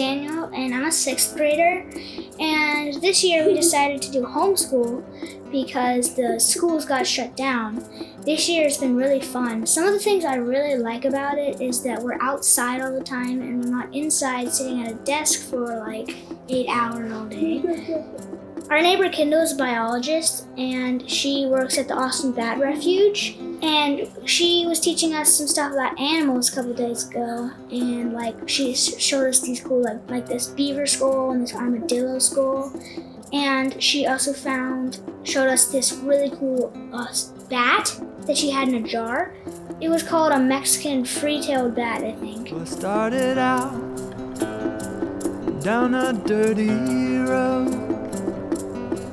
Daniel, and I'm a 6th grader. And this year we decided to do homeschool because the schools got shut down. This year has been really fun. Some of the things I really like about it is that we're outside all the time and we're not inside sitting at a desk for like 8 hours all day. Our neighbor Kendall is a biologist and she works at the Austin Bat Refuge. And she was teaching us some stuff about animals a couple days ago. And like she showed us these cool like this beaver skull and this armadillo skull. And she also showed us this really cool bat that she had in a jar. It was called a Mexican free-tailed bat, I think. Well, I started out down a dirty road.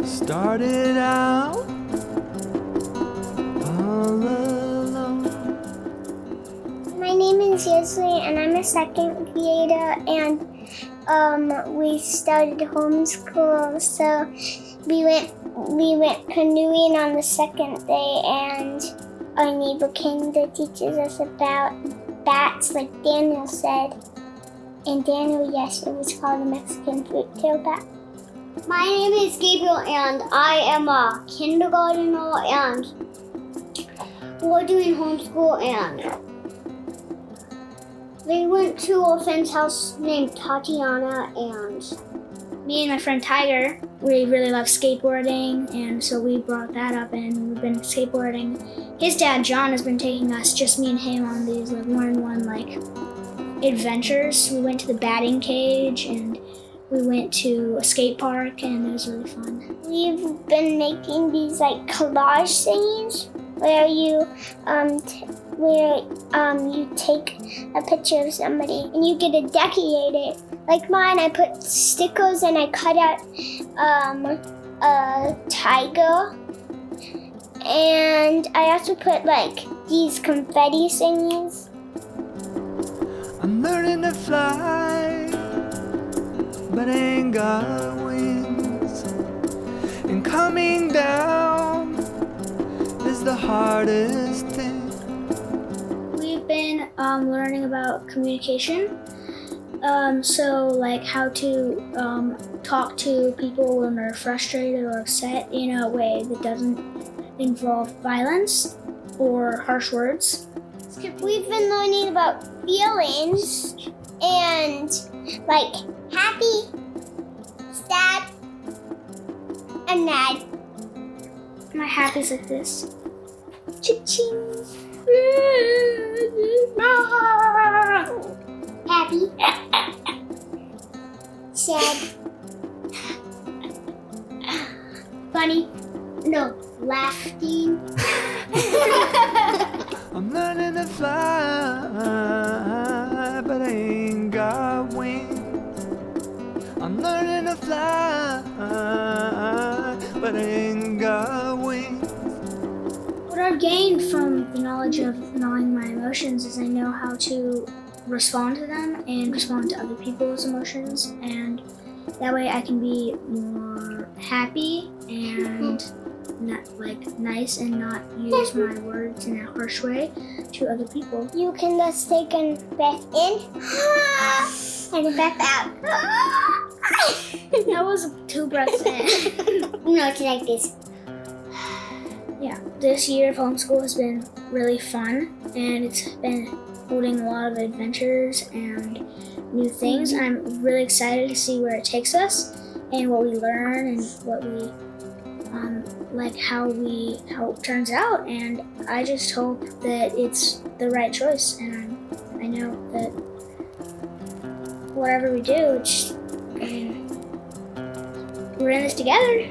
Started out all alone. My name is Yesley and I'm a 2nd grader, and we started homeschool, so we went canoeing on the 2nd day, and our neighbor Kendall teaches us about bats, like Daniel said. And Daniel, yes, it was called a Mexican fruit-tailed bat. My name is Gabriel and I am a kindergartner and we're doing homeschool, and we went to a friend's house named Tatiana, and me and my friend Tiger, we really love skateboarding, and so we brought that up and we've been skateboarding. His dad John has been taking us, just me and him, on these like one-on-one like adventures. We went to the batting cage and we went to a skate park, and it was really fun. We've been making these like collage thingies where you you take a picture of somebody and you get to decorate it. Like mine, I put stickers and I cut out a tiger, and I also put like these confetti thingies. I'm learning to fly, but I ain't got wings. And coming down is the hardest thing. We've been learning about communication. So like how to talk to people when they're frustrated or upset in a way that doesn't involve violence or harsh words. We've been learning about feelings and like happy, sad, and mad. My happy's like this. Cha-ching. happy, Sad. funny, no, laughing. I'm learning to fly, but I ain't got wings. I'm learning to fly, but I ain't got wings. What I've gained from the knowledge of knowing my emotions is I know how to respond to them and respond to other people's emotions, and that way I can be more happy and not like nice and not use my words in a harsh way to other people. You can just take a breath in and a breath out. That was 2 breaths in. No, it's like this. Yeah, this year of homeschool has been really fun, and it's been holding a lot of adventures and new things. I'm really excited to see where it takes us and what we learn and what we like how it turns out. And I just hope that it's the right choice, and I know that whatever we do, we're in this together.